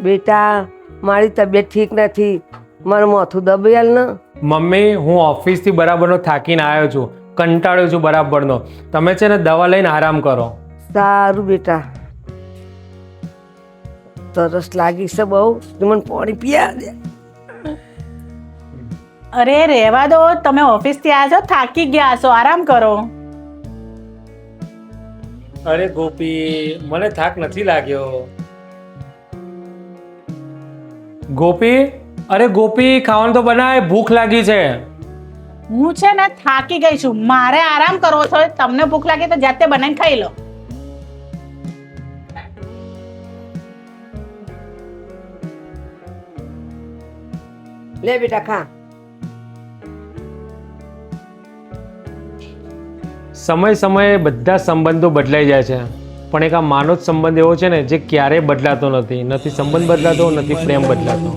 બેટા મારી તબિયત ઠીક નથી, મારું માથું દબાયેલ ને. મમ્મી હું ઓફિસથી બરાબરનો થાકીને આવ્યો છું, કંટાળ્યો છું બરાબરનો. તમે છે ને દવા લઈને આરામ કરો. સારું બેટા. તરસ લાગી છે બહુ, તું મને પાણી પીયા દે. અરે રહેવા દો, તમે ઓફિસથી આવ્યા છો, થાકી ગયા છો, આરામ કરો. અરે ગોપી, મને થાક નથી લાગ્યો. ગોપી, અરે ગોપી, ખાવાનું તો બનાય, ભૂખ લાગી છે. હું છે ને થાકી ગઈ છું, મારે આરામ કરવો છે. તમને ભૂખ લાગે તો જાતે બનાવીને ખાઈ લો. લે બેટા ખા. સમય સમયે બધા સંબંધો બદલાઈ જાય છે, પણ એક આ માનો જ સંબંધ એવો છે ને જે ક્યારેય બદલાતો નથી. નથી સંબંધ બદલાતો, નથી પ્રેમ બદલાતો.